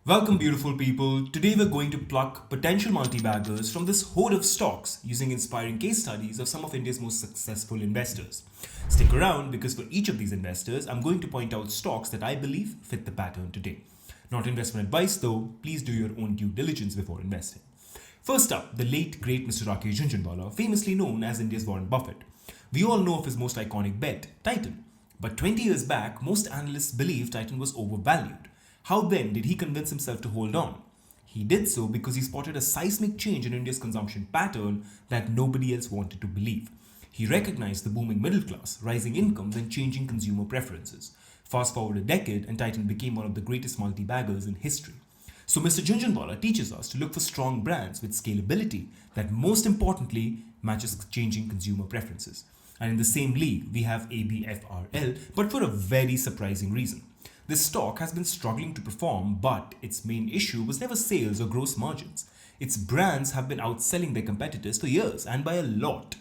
Welcome, beautiful people. Today we're going to pluck potential multi-baggers from this horde of stocks using inspiring case studies of some of India's most successful investors. Stick around because for each of these investors, I'm going to point out stocks that I believe fit the pattern today. Not investment advice though, please do your own due diligence before investing. First up, the late great Mr. Rakesh Jhunjhunwala, famously known as India's Warren Buffett. We all know of his most iconic bet, Titan. But 20 years back, most analysts believed Titan was overvalued. How then did he convince himself to hold on? He did so because he spotted a seismic change in India's consumption pattern that nobody else wanted to believe. He recognized the booming middle class, rising incomes, and changing consumer preferences. Fast forward a decade, and Titan became one of the greatest multi-baggers in history. So Mr. Jhunjhunwala teaches us to look for strong brands with scalability that most importantly matches changing consumer preferences. And in the same league, we have ABFRL, but for a very surprising reason. This stock has been struggling to perform, but its main issue was never sales or gross margins. Its brands have been outselling their competitors for years and by a lot.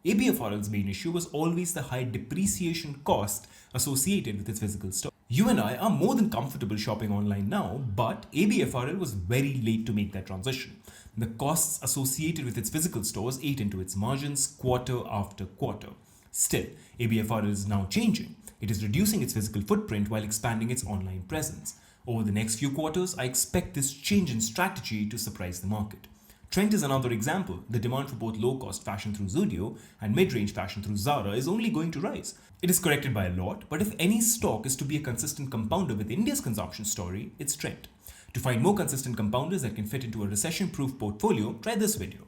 ABFRL's main issue was always the high depreciation cost associated with its physical store. You and I are more than comfortable shopping online now, but ABFRL was very late to make that transition. The costs associated with its physical stores ate into its margins quarter after quarter. Still, ABFRL is now changing. It is reducing its physical footprint while expanding its online presence. Over the next few quarters, I expect this change in strategy to surprise the market. Trent is another example. The demand for both low-cost fashion through Zudio and mid-range fashion through Zara is only going to rise. It is corrected by a lot, but if any stock is to be a consistent compounder with India's consumption story, it's Trent. To find more consistent compounders that can fit into a recession-proof portfolio, try this video.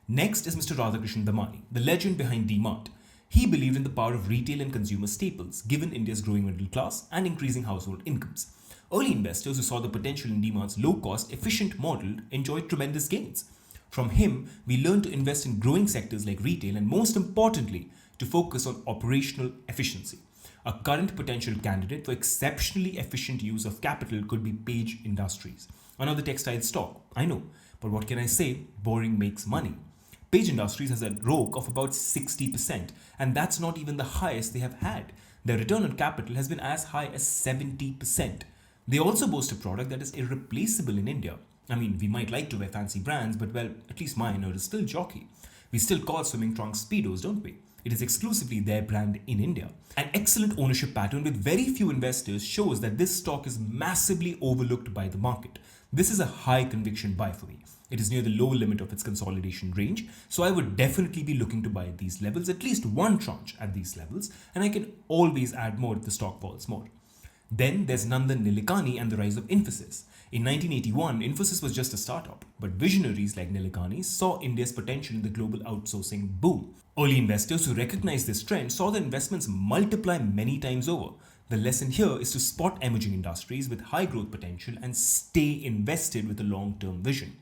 Next is Mr. Radhakishan Damani, the legend behind D-Mart. He believed in the power of retail and consumer staples, given India's growing middle class and increasing household incomes. Early investors who saw the potential in D-Mart's low-cost, efficient model enjoyed tremendous gains. From him, we learned to invest in growing sectors like retail and, most importantly, to focus on operational efficiency. A current potential candidate for exceptionally efficient use of capital could be Page Industries, another textile stock. I know, but what can I say? Boring makes money. Page Industries has a ROIC of about 60%, and that's not even the highest they have had. Their return on capital has been as high as 70%. They also boast a product that is irreplaceable in India. I mean, we might like to wear fancy brands, but well, at least mine is still jockey. We still call swimming trunks Speedos, don't we? It is exclusively their brand in India. An excellent ownership pattern with very few investors shows that this stock is massively overlooked by the market. This is a high conviction buy for me. It is near the low limit of its consolidation range, so I would definitely be looking to buy at these levels, at least one tranche at these levels, and I can always add more if the stock falls more. Then there's Nandan, Nilekani and the rise of Infosys. In 1981, Infosys was just a startup, but visionaries like Nilekani saw India's potential in the global outsourcing boom. Early investors who recognized this trend saw the investments multiply many times over. The lesson here is to spot emerging industries with high growth potential and stay invested with a long-term vision.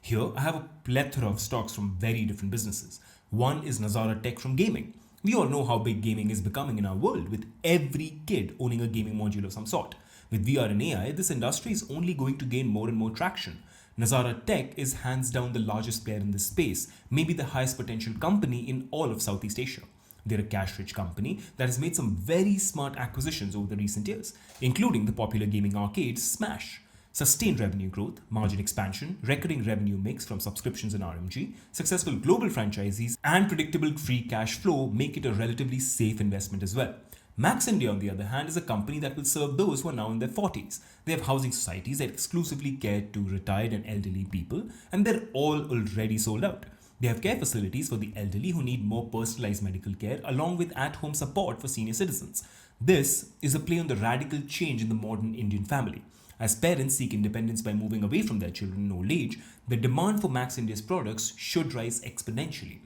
Here, I have a plethora of stocks from very different businesses. One is Nazara Tech from gaming. We all know how big gaming is becoming in our world, with every kid owning a gaming module of some sort. With VR and AI, this industry is only going to gain more and more traction. Nazara Tech is hands down the largest player in this space, maybe the highest potential company in all of Southeast Asia. They're a cash-rich company that has made some very smart acquisitions over the recent years, including the popular gaming arcade Smash. Sustained revenue growth, margin expansion, recurring revenue mix from subscriptions and RMG, successful global franchisees, and predictable free cash flow make it a relatively safe investment as well. Max India, on the other hand, is a company that will serve those who are now in their 40s. They have housing societies that exclusively care to retired and elderly people, and they're all already sold out. They have care facilities for the elderly who need more personalized medical care, along with at-home support for senior citizens. This is a play on the radical change in the modern Indian family. As parents seek independence by moving away from their children in old age, the demand for Max India's products should rise exponentially.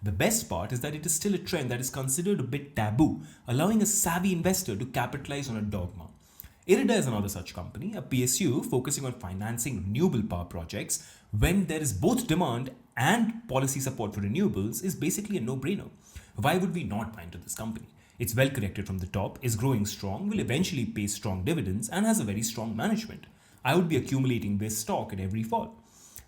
The best part is that it is still a trend that is considered a bit taboo, allowing a savvy investor to capitalize on a dogma. IREDA is another such company, a PSU focusing on financing renewable power projects when there is both demand and policy support for renewables is basically a no-brainer. Why would we not buy into this company? It's well corrected from the top, is growing strong, will eventually pay strong dividends, and has a very strong management. I would be accumulating this stock at every fall.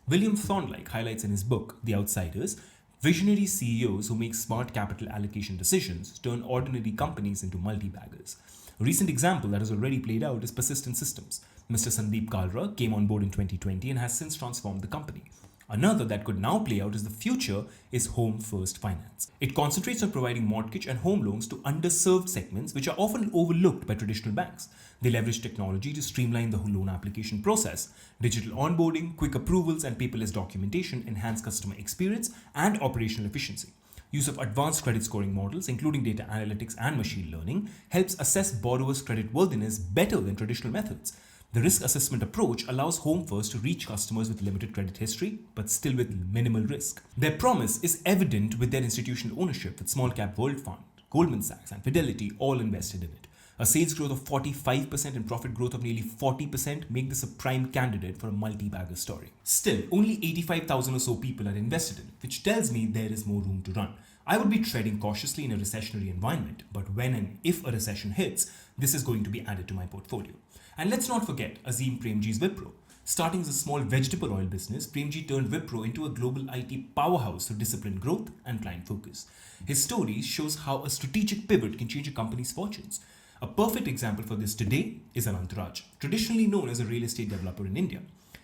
William Thorndike highlights in his book, The Outsiders, visionary CEOs who make smart capital allocation decisions turn ordinary companies into multi-baggers. A recent example that has already played out is Persistent Systems. Mr. Sandeep Kalra came on board in 2020 and has since transformed the company. Another that could now play out as the future is Home First Finance. It concentrates on providing mortgage and home loans to underserved segments which are often overlooked by traditional banks. They leverage technology to streamline the loan application process. Digital onboarding, quick approvals, and paperless documentation enhance customer experience and operational efficiency. Use of advanced credit scoring models, including data analytics and machine learning, helps assess borrowers' creditworthiness better than traditional methods. The risk assessment approach allows Home First to reach customers with limited credit history, but still with minimal risk. Their promise is evident with their institutional ownership, with Small Cap World Fund, Goldman Sachs, and Fidelity all invested in it. A sales growth of 45% and profit growth of nearly 40% make this a prime candidate for a multi-bagger story. Still, only 85,000 or so people are invested in it, which tells me there is more room to run. I would be treading cautiously in a recessionary environment, but when and if a recession hits, this is going to be added to my portfolio. And let's not forget Azim Premji's Wipro. Starting as a small vegetable oil business, Premji turned Wipro into a global IT powerhouse through disciplined growth and client focus. His story shows how a strategic pivot can change a company's fortunes. A perfect example for this today is Anant, traditionally known as a real estate developer in India.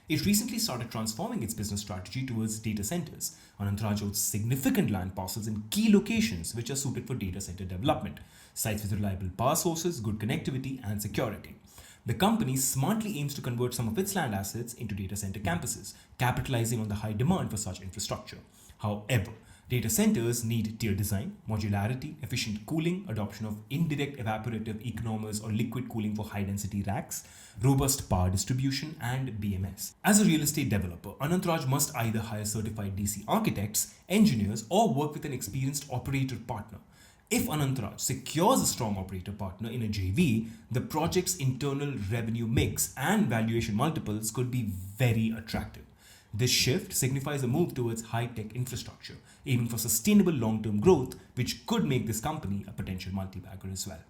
It recently started transforming its business strategy towards data centers. Anant owns significant land parcels in key locations which are suited for data center development, sites with reliable power sources, good connectivity, and security. The company smartly aims to convert some of its land assets into data center campuses, capitalizing on the high demand for such infrastructure. However, data centers need tier design, modularity, efficient cooling, adoption of indirect evaporative economies or liquid cooling for high-density racks, robust power distribution, and BMS. As a real estate developer, Anant must either hire certified DC architects, engineers, or work with an experienced operator partner. If Anant secures a strong operator partner in a JV, the project's internal revenue mix and valuation multiples could be very attractive. This shift signifies a move towards high-tech infrastructure, aiming for sustainable long-term growth, which could make this company a potential multi-bagger as well.